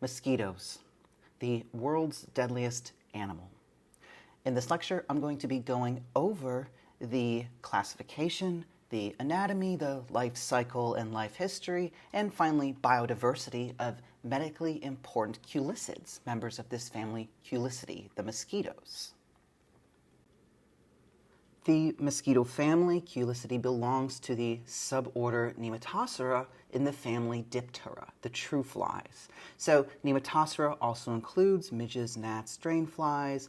Mosquitoes, the world's deadliest animal. In this lecture, I'm going to be going over the classification, the anatomy, the life cycle and life history, and finally biodiversity of medically important culicids, members of this family Culicidae, the mosquitoes. The mosquito family, Culicidae, belongs to the suborder Nematosera in the family Diptera, the true flies. So Nematosera also includes midges, gnats, drainflies,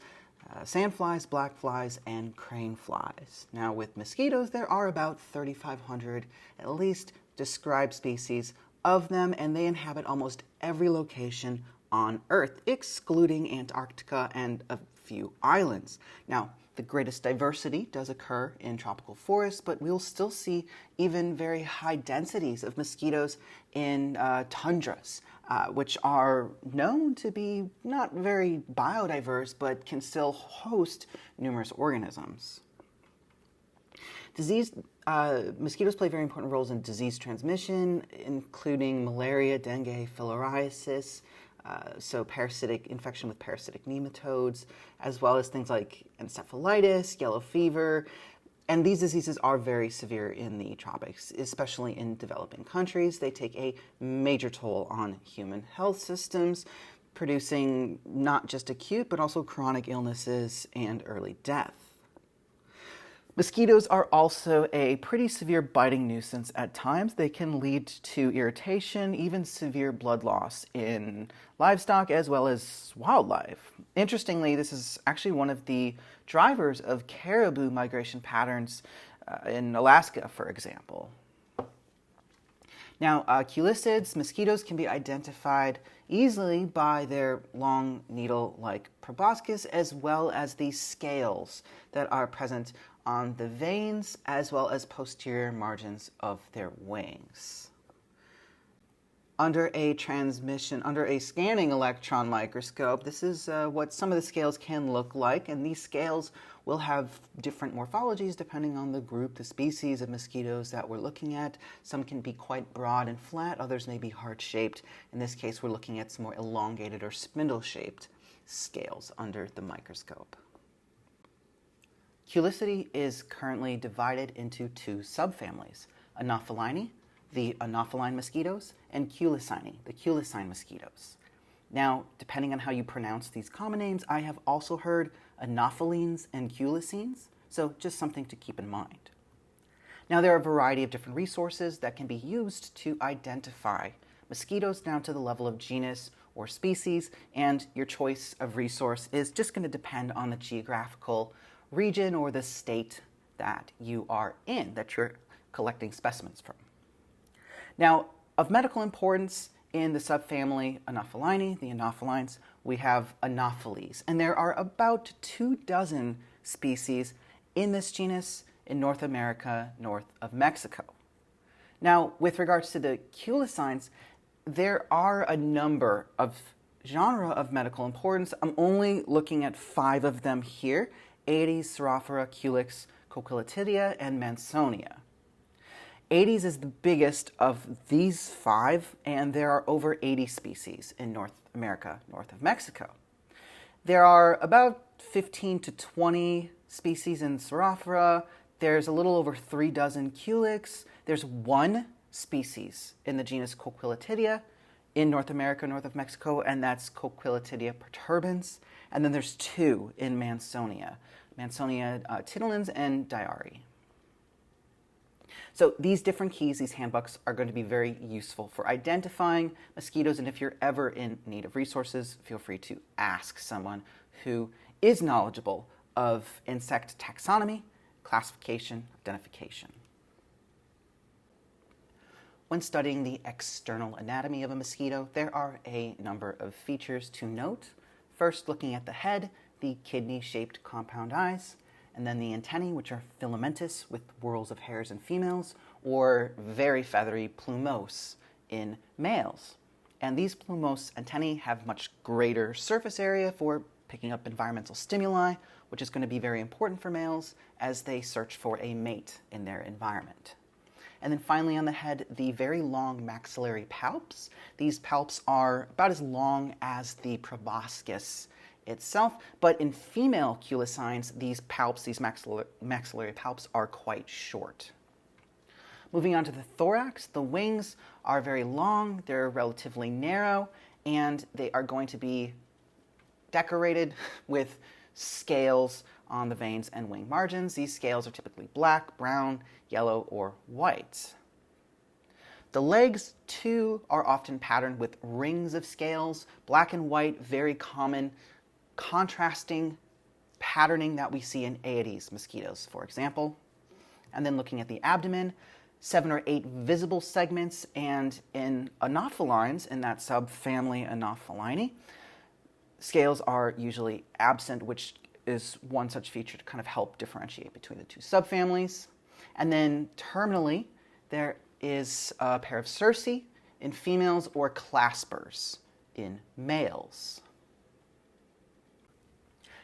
sandflies, black flies, and crane flies. Now with mosquitoes, there are about 3,500 at least described species of them, and they inhabit almost every location on Earth, excluding Antarctica and a few islands. Now, the greatest diversity does occur in tropical forests, but we'll still see even very high densities of mosquitoes in tundras, which are known to be not very biodiverse, but can still host numerous organisms. Mosquitoes play very important roles in disease transmission, including malaria, dengue, filariasis, so parasitic infection with parasitic nematodes, as well as things like encephalitis, yellow fever. And these diseases are very severe in the tropics, especially in developing countries. They take a major toll on human health systems, producing not just acute, but also chronic illnesses and early death. Mosquitoes are also a pretty severe biting nuisance at times. They can lead to irritation, even severe blood loss in livestock as well as wildlife. Interestingly, this is actually one of the drivers of caribou migration patterns in Alaska, for example. Now, culicids, mosquitoes, can be identified easily by their long needle-like proboscis as well as the scales that are present on the veins as well as posterior margins of their wings. Under a scanning electron microscope, this is what some of the scales can look like, and these scales will have different morphologies depending on the group, the species of mosquitoes that we're looking at. Some can be quite broad and flat, others may be heart-shaped. In this case, we're looking at some more elongated or spindle-shaped scales under the microscope. Culicidae is currently divided into two subfamilies, Anopheline, the Anopheline mosquitoes, and Culicidae, the Culicine mosquitoes. Now, depending on how you pronounce these common names, I have also heard Anophelines and Culicines, so just something to keep in mind. Now, there are a variety of different resources that can be used to identify mosquitoes down to the level of genus or species, and your choice of resource is just going to depend on the geographical region or the state that you are in, that you're collecting specimens from. Now, of medical importance in the subfamily Anopheline, the Anophelines, we have Anopheles, and there are about 24 species in this genus in North America, north of Mexico. Now, with regards to the Culicines, there are a number of genera of medical importance. I'm only looking at 5 of them here: Aedes, Cerophora, Culex, Coquilitidae, and Mansonia. Aedes is the biggest of these 5, and there are over 80 species in North America, north of Mexico. There are about 15 to 20 species in Cerophora. There's a little over 3 dozen Culex. There's 1 species in the genus Coquilitidae in North America, north of Mexico, and that's Coquilitidae perturbans. And then there's 2 in Mansonia, titulans and diari. So these different keys, these handbooks, are going to be very useful for identifying mosquitoes, and if you're ever in need of resources, feel free to ask someone who is knowledgeable of insect taxonomy, classification, identification. When studying the external anatomy of a mosquito, there are a number of features to note. First, looking at the head, the kidney-shaped compound eyes, and then the antennae, which are filamentous with whorls of hairs in females, or very feathery plumose in males. And these plumose antennae have much greater surface area for picking up environmental stimuli, which is going to be very important for males as they search for a mate in their environment. And then finally on the head, the very long maxillary palps. These palps are about as long as the proboscis itself, but in female Culicines, these palps, these maxillary palps, are quite short. Moving on to the thorax, the wings are very long, they're relatively narrow, and they are going to be decorated with scales on the veins and wing margins. These scales are typically black, brown, yellow, or white. The legs, too, are often patterned with rings of scales, black and white, very common, contrasting patterning that we see in Aedes mosquitoes, for example. And then looking at the abdomen, 7 or 8 visible segments, and in Anophelines, in that subfamily Anophelinae, scales are usually absent, which is one such feature to kind of help differentiate between the two subfamilies. And then terminally, there is a pair of cerci in females or claspers in males.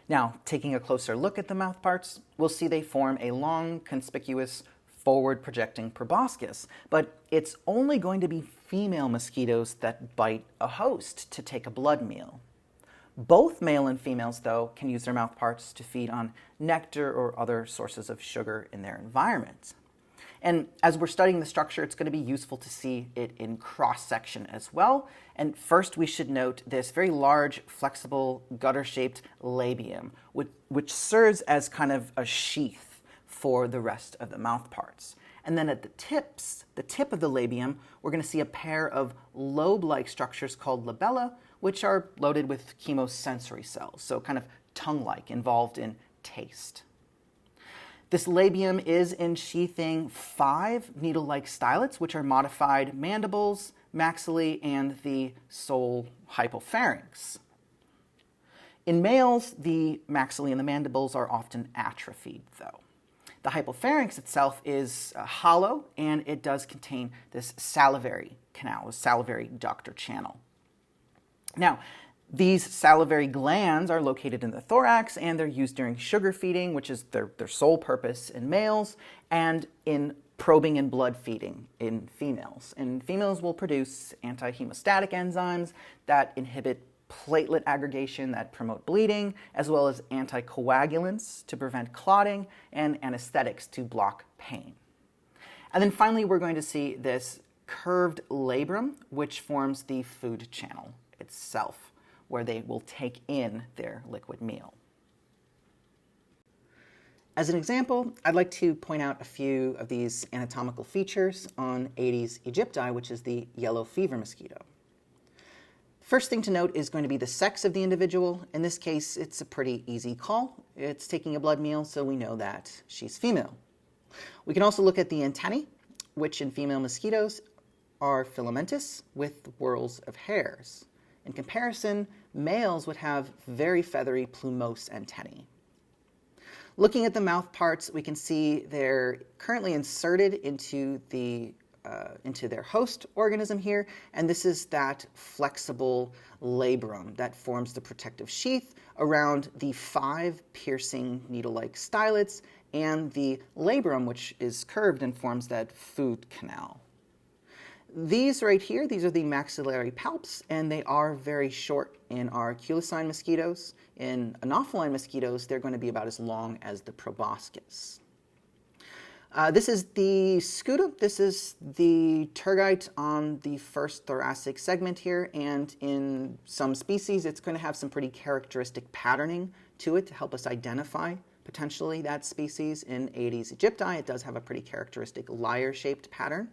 Now, taking a closer look at the mouth parts, we'll see they form a long, conspicuous, forward-projecting proboscis, but it's only going to be female mosquitoes that bite a host to take a blood meal. Both male and females, though, can use their mouth parts to feed on nectar or other sources of sugar in their environment. And as we're studying the structure, it's going to be useful to see it in cross-section as well. And first, we should note this very large, flexible, gutter-shaped labium, which serves as kind of a sheath for the rest of the mouth parts. And then at the tip of the labium, we're going to see a pair of lobe-like structures called labella, which are loaded with chemosensory cells, so kind of tongue-like, involved in taste. This labium is ensheathing 5 needle-like stylets, which are modified mandibles, maxillae, and the sole hypopharynx. In males, the maxillae and the mandibles are often atrophied, though. The hypopharynx itself is hollow, and it does contain this salivary canal, a salivary duct or channel. Now, these salivary glands are located in the thorax, and they're used during sugar feeding, which is their sole purpose in males, and in probing and blood feeding in females. And females will produce antihemostatic enzymes that inhibit platelet aggregation that promote bleeding, as well as anticoagulants to prevent clotting, and anesthetics to block pain. And then finally, we're going to see this curved labrum, which forms the food channel itself, where they will take in their liquid meal. As an example, I'd like to point out a few of these anatomical features on Aedes aegypti, which is the yellow fever mosquito. First thing to note is going to be the sex of the individual. In this case, it's a pretty easy call. It's taking a blood meal, so we know that she's female. We can also look at the antennae, which in female mosquitoes are filamentous with whorls of hairs. In comparison, males would have very feathery plumose antennae. Looking at the mouth parts, we can see they're currently inserted into their host organism here, and this is that flexible labrum that forms the protective sheath around the 5 piercing needle-like stylets and the labrum, which is curved and forms that food canal. These right here, these are the maxillary palps, and they are very short in our Culicine mosquitoes. In Anopheline mosquitoes, they're going to be about as long as the proboscis. This is the scutum. This is the tergite on the first thoracic segment here, and in some species, it's going to have some pretty characteristic patterning to it to help us identify potentially that species. In Aedes aegypti, it does have a pretty characteristic lyre-shaped pattern.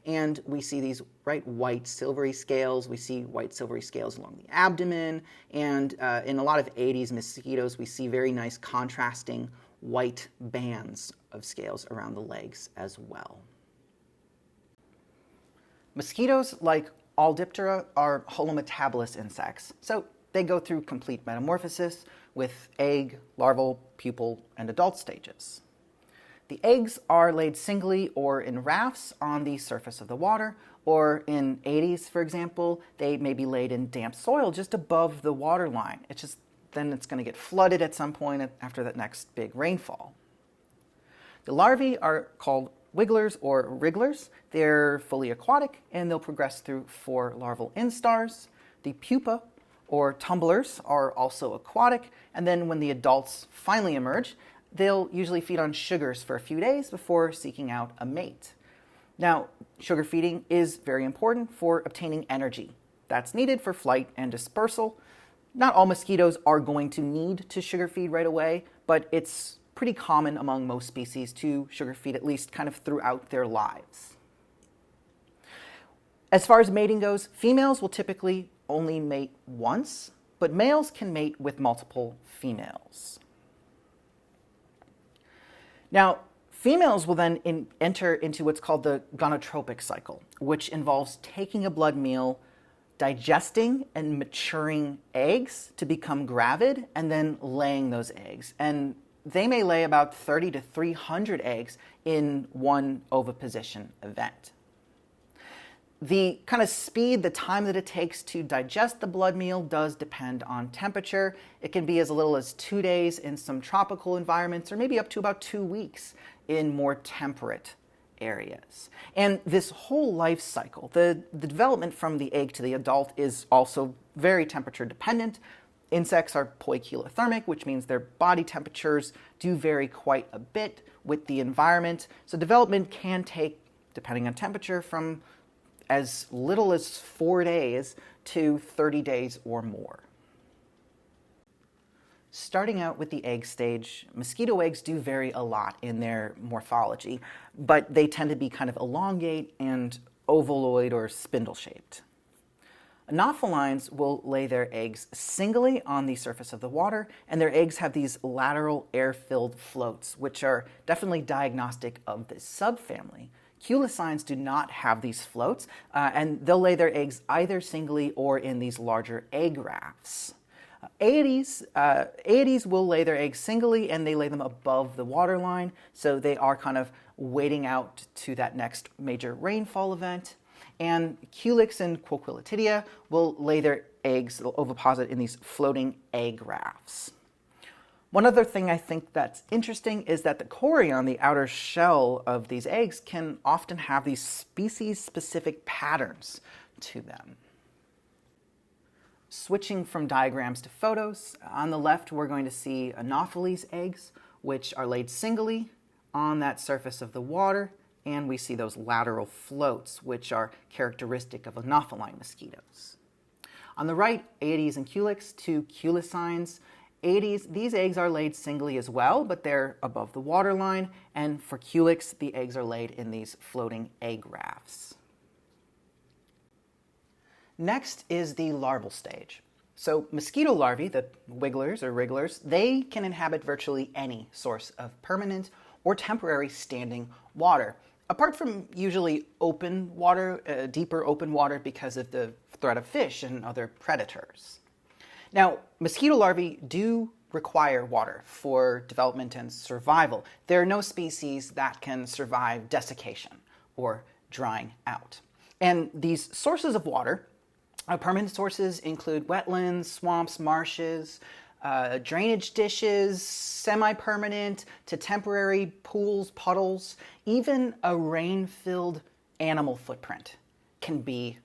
And we see these white silvery scales. We see white silvery scales along the abdomen. And in a lot of Aedes mosquitoes, we see very nice contrasting white bands of scales around the legs as well. Mosquitoes, like all Diptera, are holometabolous insects. So they go through complete metamorphosis with egg, larval, pupal, and adult stages. The eggs are laid singly or in rafts on the surface of the water, or in Aedes, for example, they may be laid in damp soil just above the water line. Then it's going to get flooded at some point after that next big rainfall. The larvae are called wigglers or wrigglers. They're fully aquatic and they'll progress through 4 larval instars. The pupa or tumblers are also aquatic, and then when the adults finally emerge, they'll usually feed on sugars for a few days before seeking out a mate. Now, sugar feeding is very important for obtaining energy. That's needed for flight and dispersal. Not all mosquitoes are going to need to sugar feed right away, but it's pretty common among most species to sugar feed at least kind of throughout their lives. As far as mating goes, females will typically only mate once, but males can mate with multiple females. Now, females will then enter into what's called the gonotropic cycle, which involves taking a blood meal, digesting and maturing eggs to become gravid, and then laying those eggs. And they may lay about 30 to 300 eggs in one oviposition event. The kind of speed, the time that it takes to digest the blood meal does depend on temperature. It can be as little as 2 days in some tropical environments, or maybe up to about 2 weeks in more temperate areas. And this whole life cycle, the development from the egg to the adult, is also very temperature dependent. Insects are poikilothermic, which means their body temperatures do vary quite a bit with the environment. So development can take, depending on temperature, from as little as 4 days to 30 days or more. Starting out with the egg stage, mosquito eggs do vary a lot in their morphology, but they tend to be kind of elongate and ovaloid or spindle-shaped. Anophelines will lay their eggs singly on the surface of the water, and their eggs have these lateral air-filled floats, which are definitely diagnostic of this subfamily. Culicines do not have these floats, and they'll lay their eggs either singly or in these larger egg rafts. Aedes will lay their eggs singly, and they lay them above the waterline, so they are kind of waiting out to that next major rainfall event. And Culix and Culicidae will lay their eggs, they'll oviposit in these floating egg rafts. One other thing I think that's interesting is that the chorion, the outer shell of these eggs, can often have these species-specific patterns to them. Switching from diagrams to photos, on the left we're going to see Anopheles eggs, which are laid singly on that surface of the water, and we see those lateral floats, which are characteristic of Anopheline mosquitoes. On the right, Aedes and Culix, 2 culicines. Aedes, these eggs are laid singly as well, but they're above the waterline, and for Culix, the eggs are laid in these floating egg rafts. Next is the larval stage. So mosquito larvae, the wigglers or wrigglers, they can inhabit virtually any source of permanent or temporary standing water, apart from usually open water, deeper open water because of the threat of fish and other predators. Now, mosquito larvae do require water for development and survival. There are no species that can survive desiccation or drying out. And these sources of water, permanent sources include wetlands, swamps, marshes, drainage dishes, semi-permanent to temporary pools, puddles. Even a rain-filled animal footprint can be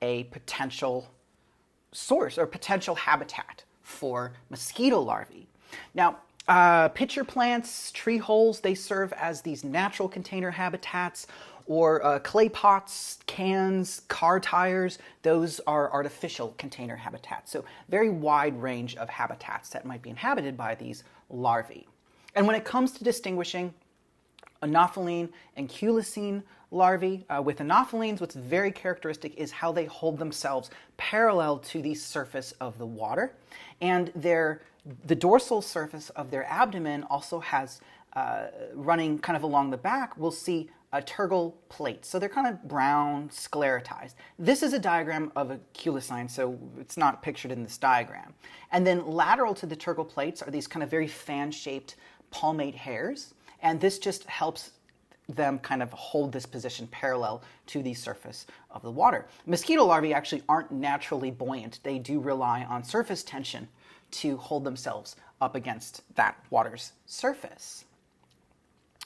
a potential source or potential habitat for mosquito larvae. Now, pitcher plants, tree holes, they serve as these natural container habitats, or clay pots, cans, car tires, those are artificial container habitats. So very wide range of habitats that might be inhabited by these larvae. And when it comes to distinguishing Anopheline and Culicine larvae, with Anophelines, what's very characteristic is how they hold themselves parallel to the surface of the water. And the dorsal surface of their abdomen also has, running kind of along the back, we'll see a tergal plate. So they're kind of brown, sclerotized. This is a diagram of a culicine, so it's not pictured in this diagram. And then lateral to the tergal plates are these kind of very fan-shaped palmate hairs. And this just helps them kind of hold this position parallel to the surface of the water. Mosquito larvae actually aren't naturally buoyant. They do rely on surface tension to hold themselves up against that water's surface.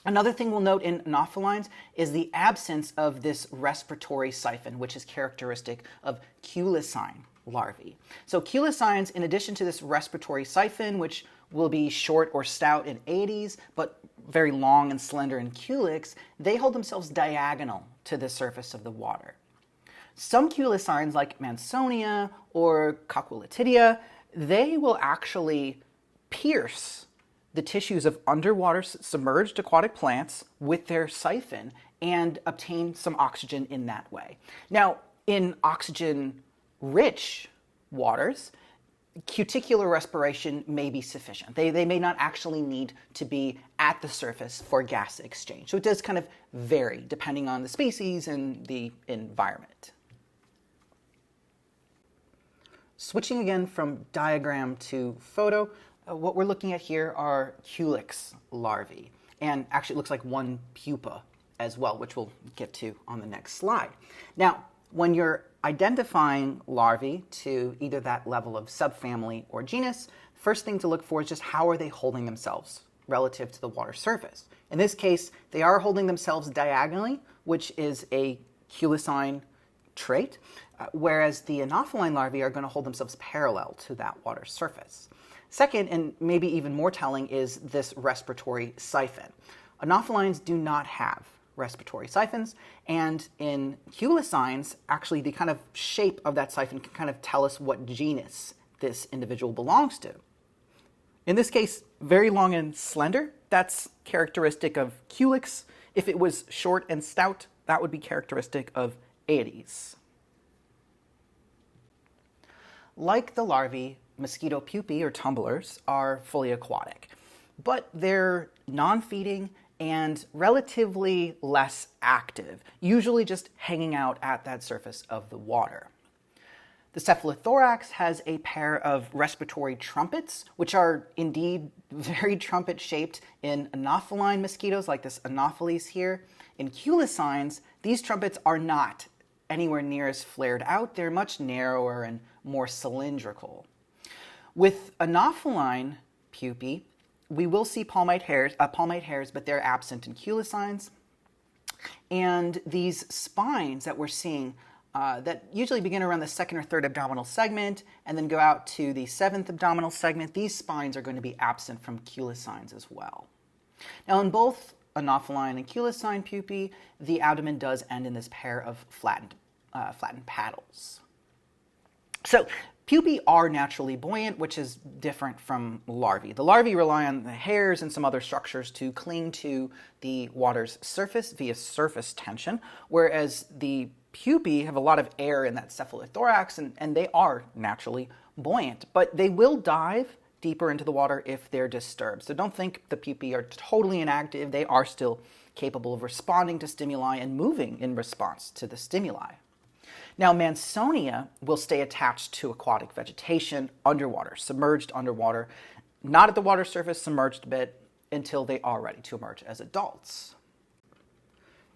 Another thing we'll note in anophelines is the absence of this respiratory siphon, which is characteristic of Culicine larvae. So Culicines, in addition to this respiratory siphon, which will be short or stout in Aedes, but very long and slender in Culex, they hold themselves diagonal to the surface of the water. Some Culicines, like Mansonia or Culicidae, they will actually pierce the tissues of underwater submerged aquatic plants with their siphon and obtain some oxygen in that way. Now, in oxygen-rich waters, cuticular respiration may be sufficient. They may not actually need to be at the surface for gas exchange. So it does kind of vary depending on the species and the environment. Switching again from diagram to photo, what we're looking at here are Culex larvae. And actually it looks like one pupa as well, which we'll get to on the next slide. Now, when you're identifying larvae to either that level of subfamily or genus, first thing to look for is just how are they holding themselves relative to the water surface. In this case, they are holding themselves diagonally, which is a Culicine trait, whereas the anopheline larvae are going to hold themselves parallel to that water surface. Second, and maybe even more telling, is this respiratory siphon. Anophelines do not have respiratory siphons, and in Culicines, actually the kind of shape of that siphon can kind of tell us what genus this individual belongs to. In this case, very long and slender, that's characteristic of Culex. If it was short and stout, that would be characteristic of Aedes. Like the larvae, mosquito pupae, or tumblers, are fully aquatic, but they're non-feeding and relatively less active, usually just hanging out at that surface of the water. The cephalothorax has a pair of respiratory trumpets, which are indeed very trumpet-shaped in anopheline mosquitoes, like this Anopheles here. In Culicines, these trumpets are not anywhere near as flared out. They're much narrower and more cylindrical. With anopheline pupae, we will see palmate hairs, but they're absent in Culicines. And these spines that we're seeing that usually begin around the second or third abdominal segment and then go out to the seventh abdominal segment, these spines are going to be absent from Culicines as well. Now, in both anopheline and Culicine pupae, the abdomen does end in this pair of flattened paddles. So, pupae are naturally buoyant, which is different from larvae. The larvae rely on the hairs and some other structures to cling to the water's surface via surface tension, whereas the pupae have a lot of air in that cephalothorax, and they are naturally buoyant, but they will dive deeper into the water if they're disturbed. So don't think the pupae are totally inactive. They are still capable of responding to stimuli and moving in response to the stimuli. Now, Mansonia will stay attached to aquatic vegetation underwater, submerged underwater, not at the water surface, submerged a bit, until they are ready to emerge as adults.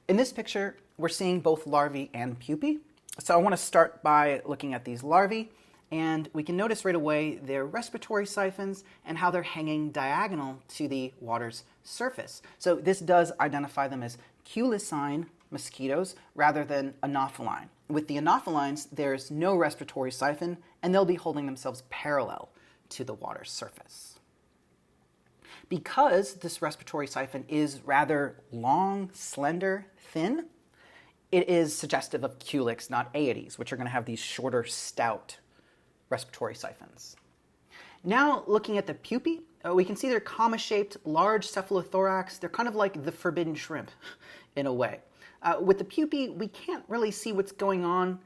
In this picture, we're seeing both larvae and pupae. So I want to start by looking at these larvae, and we can notice right away their respiratory siphons and how they're hanging diagonal to the water's surface. So this does identify them as Culicine mosquitoes rather than anopheline. With the anophelines, there's no respiratory siphon, and they'll be holding themselves parallel to the water's surface. Because this respiratory siphon is rather long, slender, thin, it is suggestive of Culex, not Aedes, which are going to have these shorter, stout respiratory siphons. Now, looking at the pupae, we can see they're comma-shaped, large cephalothorax. They're kind of like the forbidden shrimp in a way. With the pupae, we can't really see what's going on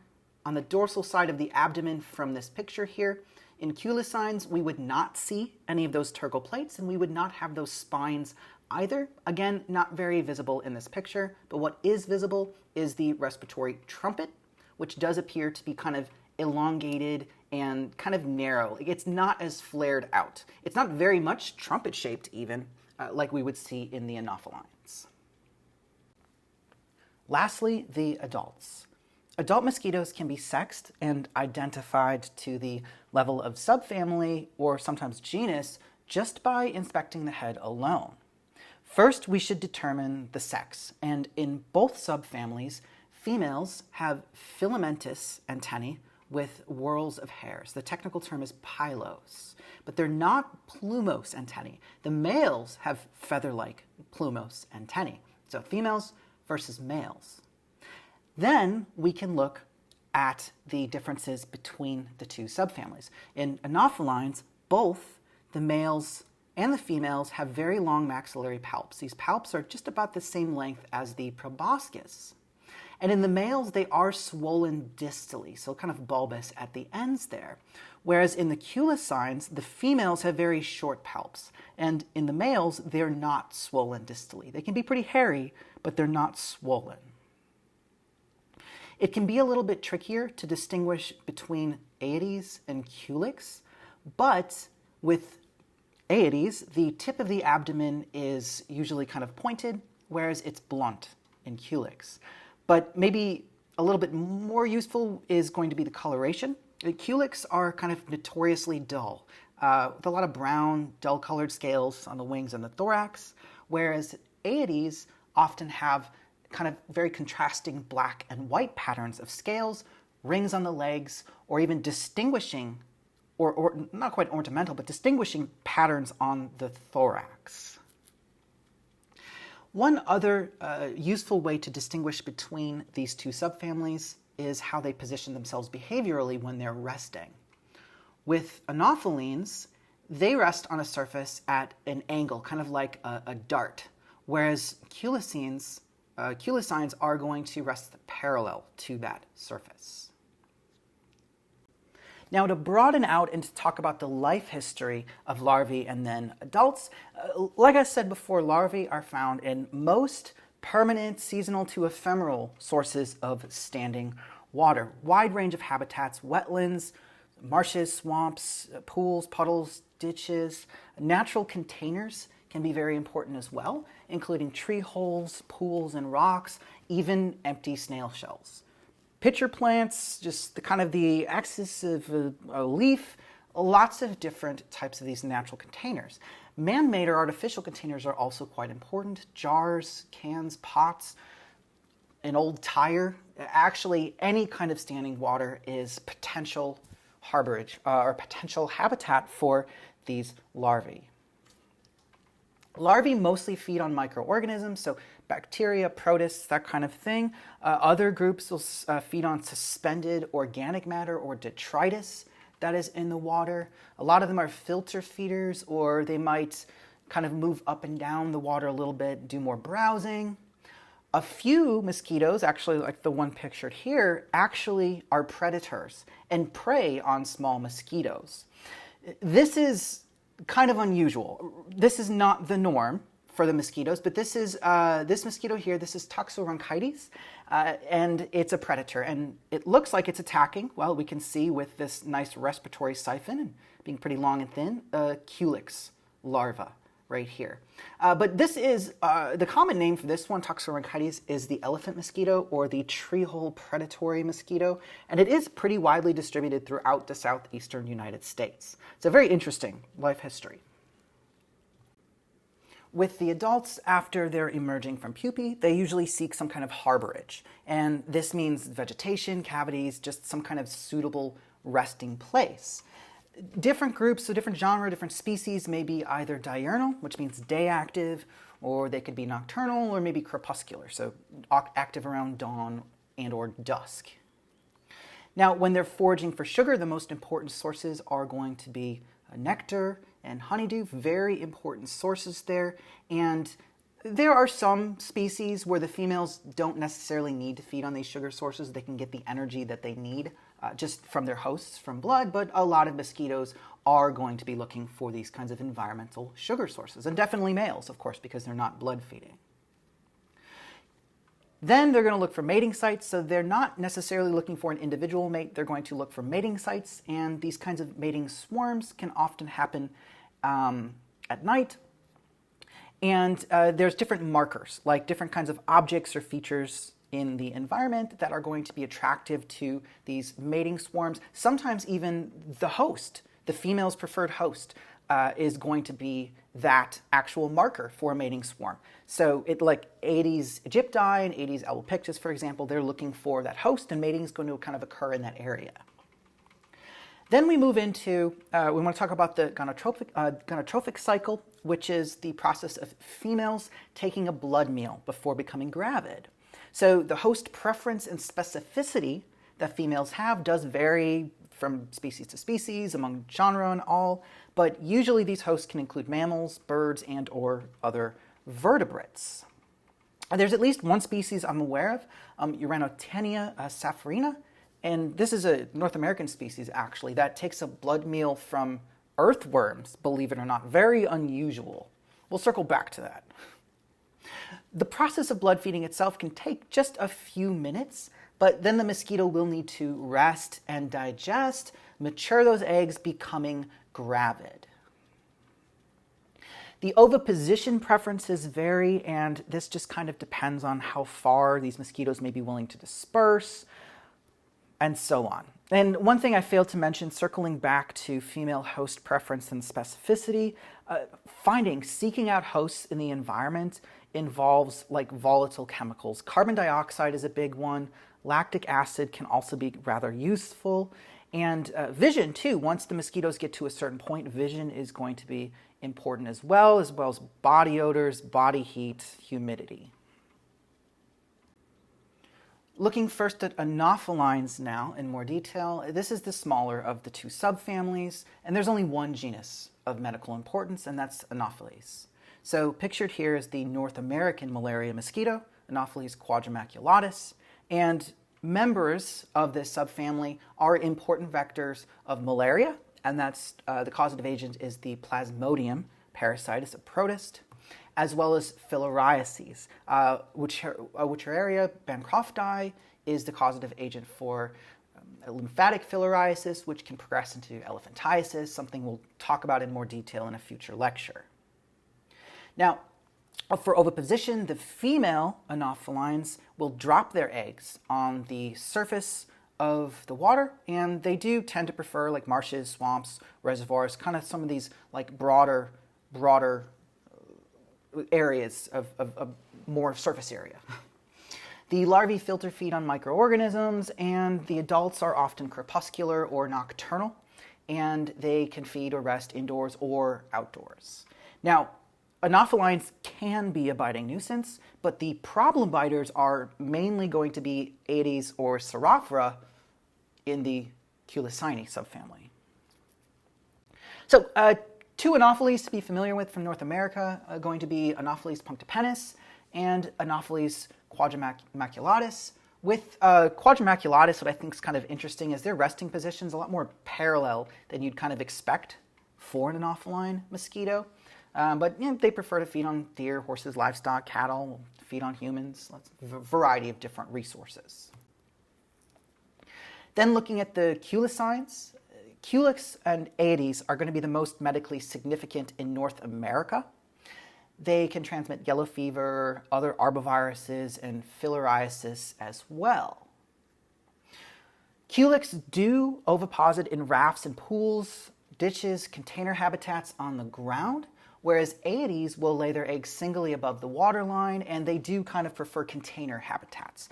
the dorsal side of the abdomen from this picture here. In Culicines, we would not see any of those tergal plates, and we would not have those spines either. Again, not very visible in this picture, but what is visible is the respiratory trumpet, which does appear to be kind of elongated and kind of narrow. It's not as flared out. It's not very much trumpet-shaped even, like we would see in the anophelines. Lastly, the adults. Adult mosquitoes can be sexed and identified to the level of subfamily or sometimes genus just by inspecting the head alone. First, we should determine the sex, and in both subfamilies, females have filamentous antennae with whorls of hairs. The technical term is pylos, but they're not plumose antennae. The males have feather-like plumose antennae. So females versus males. Then we can look at the differences between the two subfamilies. In anophelines, both the males and the females have very long maxillary palps. These palps are just about the same length as the proboscis. And in the males, they are swollen distally, so kind of bulbous at the ends there. Whereas in the Culicines, the females have very short palps. And in the males, they're not swollen distally. They can be pretty hairy, but they're not swollen. It can be a little bit trickier to distinguish between Aedes and Culix, but with Aedes, the tip of the abdomen is usually kind of pointed, whereas it's blunt in Culix. But maybe a little bit more useful is going to be the coloration. The Culix are kind of notoriously dull, with a lot of brown, dull-colored scales on the wings and the thorax, whereas Aedes often have kind of very contrasting black and white patterns of scales, rings on the legs, or even distinguishing, or not quite ornamental, but distinguishing patterns on the thorax. One other useful way to distinguish between these two subfamilies is how they position themselves behaviorally when they're resting. With anophelines, they rest on a surface at an angle, kind of like a dart, whereas Culicines are going to rest parallel to that surface. Now, to broaden out and to talk about the life history of larvae and then adults, like I said before, larvae are found in most permanent, seasonal to ephemeral sources of standing water. Wide range of habitats, wetlands, marshes, swamps, pools, puddles, ditches. Natural containers can be very important as well, including tree holes, pools, and rocks, even empty snail shells. Pitcher plants, just the axis of a leaf, lots of different types of these natural containers. Man-made or artificial containers are also quite important. Jars, cans, pots, an old tire. Actually, any kind of standing water is potential harborage or potential habitat for these larvae. Larvae mostly feed on microorganisms, so bacteria, protists, that kind of thing. Other groups will feed on suspended organic matter or detritus that is in the water. A lot of them are filter feeders, or they might kind of move up and down the water a little bit, do more browsing. A few mosquitoes, actually like the one pictured here, actually are predators and prey on small mosquitoes. This is kind of unusual. This is not the norm for the mosquitoes, but this is this mosquito here. This is Toxorhynchites, and it's a predator. And it looks like it's attacking. Well, we can see with this nice respiratory siphon and being pretty long and thin, Culix larva right here. But this is the common name for this one, Toxorhynchites, is the elephant mosquito or the treehole predatory mosquito, and it is pretty widely distributed throughout the southeastern United States. It's a very interesting life history. With the adults, after they're emerging from pupae, they usually seek some kind of harborage, and this means vegetation, cavities, just some kind of suitable resting place. Different groups, so different genre, different species may be either diurnal, which means day active, or they could be nocturnal, or maybe crepuscular, so active around dawn and or dusk. Now, when they're foraging for sugar, the most important sources are going to be nectar and honeydew, very important sources there. And there are some species where the females don't necessarily need to feed on these sugar sources. They can get the energy that they need just from their hosts, from blood, but a lot of mosquitoes are going to be looking for these kinds of environmental sugar sources, and definitely males, of course, because they're not blood feeding. Then they're going to look for mating sites, so they're not necessarily looking for an individual mate. They're going to look for mating sites, and these kinds of mating swarms can often happen at night. And there's different markers, like different kinds of objects or features in the environment that are going to be attractive to these mating swarms, sometimes even the host, the female's preferred host. is going to be that actual marker for a mating swarm. So like Aedes aegypti and Aedes albopictus, for example, they're looking for that host, and mating is going to kind of occur in that area. Then we move into, we want to talk about the gonotrophic cycle, which is the process of females taking a blood meal before becoming gravid. So the host preference and specificity that females have does vary from species to species, among genre and all, but usually these hosts can include mammals, birds, and or other vertebrates. There's at least one species I'm aware of, Uranotenia sapphirina, and this is a North American species, actually, that takes a blood meal from earthworms, believe it or not. Very unusual. We'll circle back to that. The process of blood feeding itself can take just a few minutes, but then the mosquito will need to rest and digest, mature those eggs, becoming gravid. The oviposition preferences vary, and this just kind of depends on how far these mosquitoes may be willing to disperse, and so on. And one thing I failed to mention, circling back to female host preference and specificity, seeking out hosts in the environment involves like volatile chemicals. Carbon dioxide is a big one. Lactic acid can also be rather useful. And vision, too. Once the mosquitoes get to a certain point, vision is going to be important as well as body odors, body heat, humidity. Looking first at anophelines now in more detail, this is the smaller of the two subfamilies, and there's only one genus of medical importance, and that's Anopheles. So pictured here is the North American malaria mosquito, Anopheles quadrimaculatus, and members of this subfamily are important vectors of malaria, and that's the causative agent is the Plasmodium parasitis, a protist, as well as filariasis, Wuchereria bancrofti is the causative agent for lymphatic filariasis, which can progress into elephantiasis, something we'll talk about in more detail in a future lecture. Now, for oviposition, the female anophelines will drop their eggs on the surface of the water, and they do tend to prefer like marshes, swamps, reservoirs, kind of some of these like broader areas of more surface area. The larvae filter feed on microorganisms, and the adults are often crepuscular or nocturnal, and they can feed or rest indoors or outdoors. Now, anophelines can be a biting nuisance, but the problem biters are mainly going to be Aedes or Cerophora in the Culicidae subfamily. So, two anopheles to be familiar with from North America are going to be Anopheles punctopenis and Anopheles quadrimaculatus. With quadrimaculatus, what I think is kind of interesting is their resting positions a lot more parallel than you'd kind of expect for an anopheline mosquito. But they prefer to feed on deer, horses, livestock, cattle, feed on humans, a variety of different resources. Then looking at the Culicides, Culex and Aedes are going to be the most medically significant in North America. They can transmit yellow fever, other arboviruses, and filariasis as well. Culex do oviposit in rafts and pools, ditches, container habitats on the ground, whereas Aedes will lay their eggs singly above the waterline, and they do kind of prefer container habitats.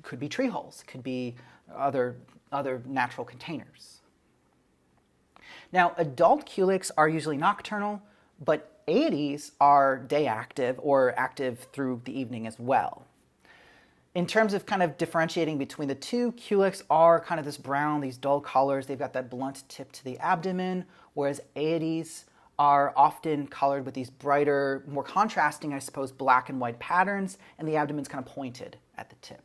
Could be tree holes, could be other natural containers. Now, adult Culex are usually nocturnal, but Aedes are day active or active through the evening as well. In terms of kind of differentiating between the two, Culex are kind of this brown, these dull colors. They've got that blunt tip to the abdomen, whereas Aedes are often colored with these brighter, more contrasting, I suppose, black and white patterns, and the abdomen's kind of pointed at the tip.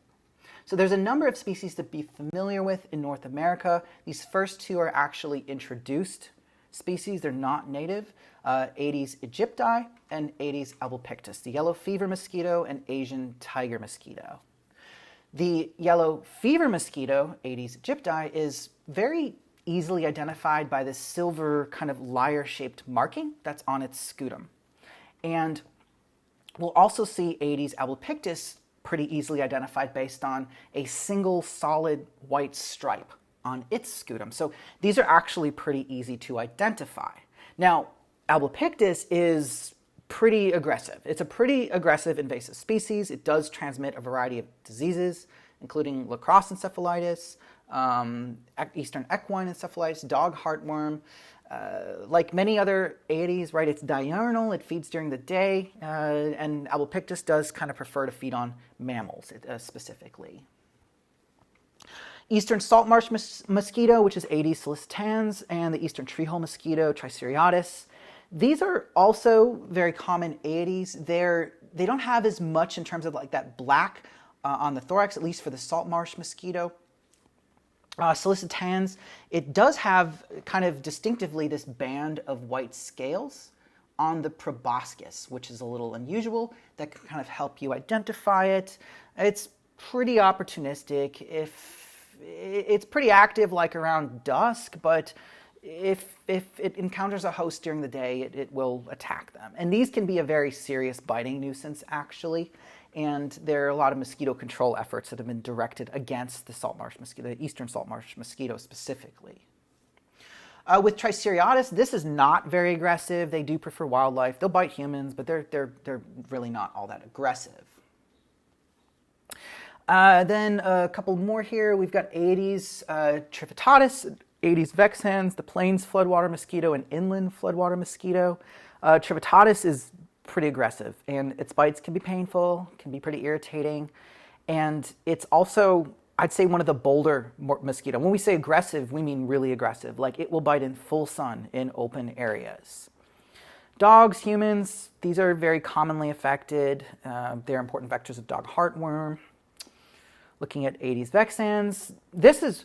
So there's a number of species to be familiar with in North America. These first two are actually introduced species. They're not native. Aedes aegypti and Aedes albopictus, the yellow fever mosquito and Asian tiger mosquito. The yellow fever mosquito, Aedes aegypti, is very easily identified by this silver kind of lyre-shaped marking that's on its scutum. And we'll also see Aedes albopictus pretty easily identified based on a single solid white stripe on its scutum. So these are actually pretty easy to identify. Now, Albopictus is pretty aggressive. It's a pretty aggressive invasive species. It does transmit a variety of diseases, including lacrosse encephalitis, eastern equine encephalitis, dog heartworm. Like many other Aedes, right, it's diurnal, it feeds during the day, and Albopictus does kind of prefer to feed on mammals specifically. Eastern salt marsh mosquito, which is Aedes sollicitans, and the eastern treehole mosquito, Triceriatus. These are also very common Aedes. They don't have as much in terms of like that black on the thorax, at least for the salt marsh mosquito. Sollicitans, it does have kind of distinctively this band of white scales on the proboscis, which is a little unusual. That can kind of help you identify it. It's pretty opportunistic. It's pretty active like around dusk, but if it encounters a host during the day, it will attack them. And these can be a very serious biting nuisance, actually. And there are a lot of mosquito control efforts that have been directed against the salt marsh mosquito, the eastern salt marsh mosquito specifically. With Triceriatus, this is not very aggressive. They do prefer wildlife. They'll bite humans, but they're really not all that aggressive. Then a couple more here. We've got Aedes trivitatus, Aedes vexans, the plains floodwater mosquito, and inland floodwater mosquito. Trivitatus is pretty aggressive, and its bites can be painful, can be pretty irritating, and it's also, I'd say, one of the bolder mosquito. When we say aggressive, we mean really aggressive. Like, it will bite in full sun in open areas. Dogs, humans, these are very commonly affected. They're important vectors of dog heartworm. Looking at Aedes vexans, this is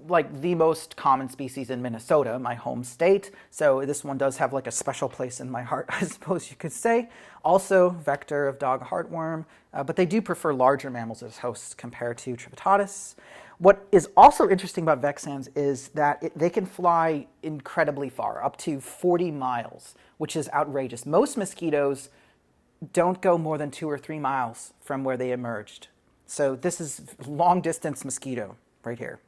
like the most common species in Minnesota, my home state. So this one does have like a special place in my heart, I suppose you could say. Also vector of dog heartworm, but they do prefer larger mammals as hosts compared to Trivitatus. What is also interesting about vexans is that they can fly incredibly far, up to 40 miles, which is outrageous. Most mosquitoes don't go more than 2 or 3 miles from where they emerged. So this is long distance mosquito right here.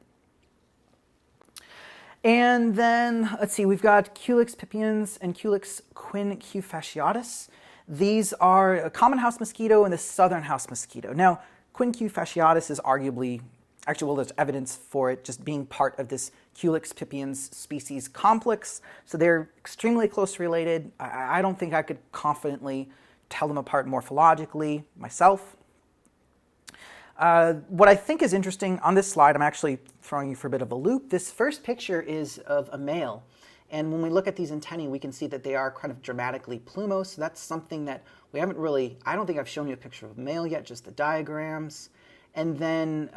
And then, let's see, we've got Culex pipiens and Culex quinquefasciatus. These are a common house mosquito and the southern house mosquito. Now, quinquefasciatus is arguably, actually, well, there's evidence for it just being part of this Culex pipiens species complex. So they're extremely close related. I don't think I could confidently tell them apart morphologically myself. What I think is interesting on this slide, I'm actually throwing you for a bit of a loop. This first picture is of a male. And when we look at these antennae, we can see that they are kind of dramatically plumose. So that's something that we haven't really, I don't think I've shown you a picture of a male yet, just the diagrams. And then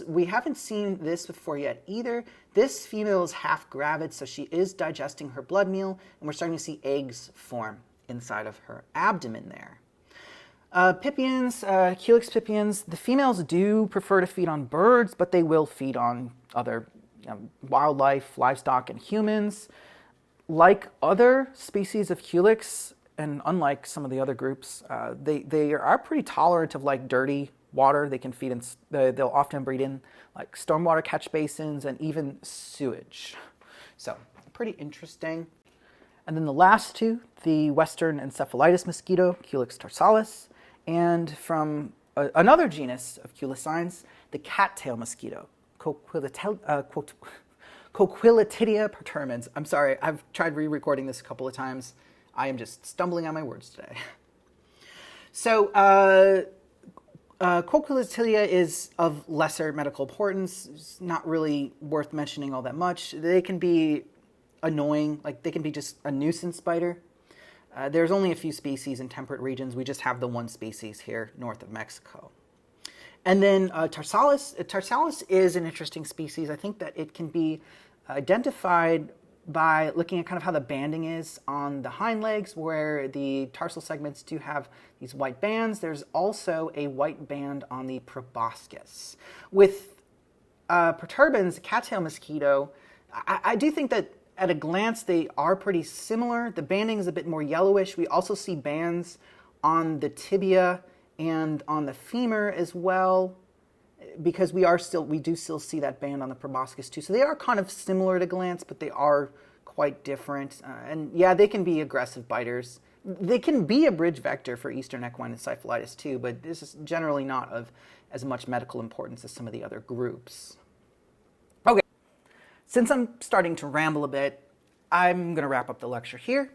we haven't seen this before yet either. This female is half gravid, so she is digesting her blood meal, and we're starting to see eggs form inside of her abdomen there. Pipiens, Culex pipiens, the females do prefer to feed on birds, but they will feed on other wildlife, livestock, and humans. Like other species of Culex, and unlike some of the other groups, they are pretty tolerant of like dirty water. They can feed in, they'll often breed in like stormwater catch basins and even sewage. So pretty interesting. And then the last two, the western encephalitis mosquito, Culex tarsalis, and from another genus of culicines, the cattail mosquito, Coquilitidia perturbans. I'm sorry, I've tried re-recording this a couple of times. I am just stumbling on my words today. So, Coquilitidia is of lesser medical importance. It's not really worth mentioning all that much. They can be annoying, like they can be just a nuisance spider. There's only a few species in temperate regions. We just have the one species here north of Mexico. And then tarsalis. Tarsalis is an interesting species. I think that it can be identified by looking at kind of how the banding is on the hind legs, where the tarsal segments do have these white bands. There's also a white band on the proboscis. With perturbans, cattail mosquito, I do think that at a glance, they are pretty similar. The banding is a bit more yellowish. We also see bands on the tibia and on the femur as well, because we do still see that band on the proboscis too. So they are kind of similar at a glance, but they are quite different. And yeah, they can be aggressive biters. They can be a bridge vector for Eastern equine encephalitis too, but this is generally not of as much medical importance as some of the other groups. Okay, since I'm starting to ramble a bit, I'm going to wrap up the lecture here.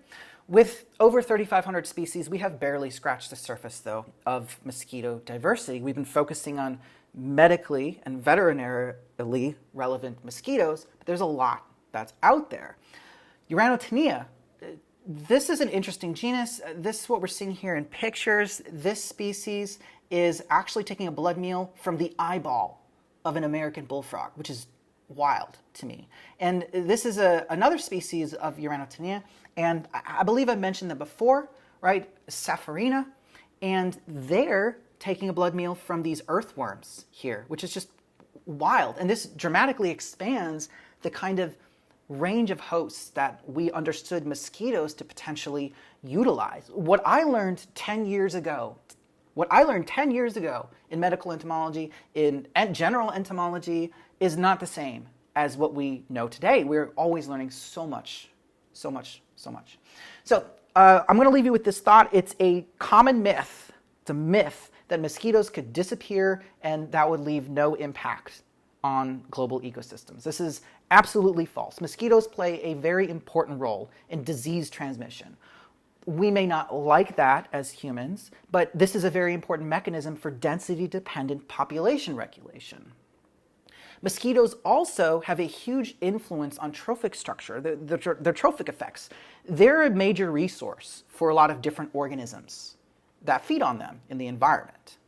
With over 3,500 species, we have barely scratched the surface, though, of mosquito diversity. We've been focusing on medically and veterinarily relevant mosquitoes, but there's a lot that's out there. Uranotinea, this is an interesting genus. This is what we're seeing here in pictures. This species is actually taking a blood meal from the eyeball of an American bullfrog, which is wild to me. And this is another species of Uranotinea, and I believe I mentioned that before, right? Sapphirina, and they're taking a blood meal from these earthworms here, which is just wild. And this dramatically expands the kind of range of hosts that we understood mosquitoes to potentially utilize. What I learned 10 years ago in medical entomology, in general entomology, is not the same as what we know today. We're always learning so much. So I'm going to leave you with this thought. It's a common myth. It's a myth that mosquitoes could disappear and that would leave no impact on global ecosystems. This is absolutely false. Mosquitoes play a very important role in disease transmission. We may not like that as humans, but this is a very important mechanism for density-dependent population regulation. Mosquitoes also have a huge influence on trophic structure, their trophic effects. They're a major resource for a lot of different organisms that feed on them in the environment.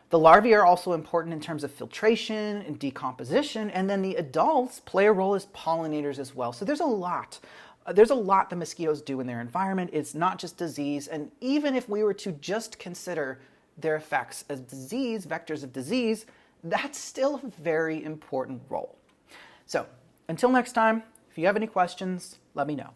The larvae are also important in terms of filtration and decomposition, and then the adults play a role as pollinators as well. So there's a lot that mosquitoes do in their environment. It's not just disease, and even if we were to just consider their effects as disease, vectors of disease, that's still a very important role. So until next time, if you have any questions, let me know.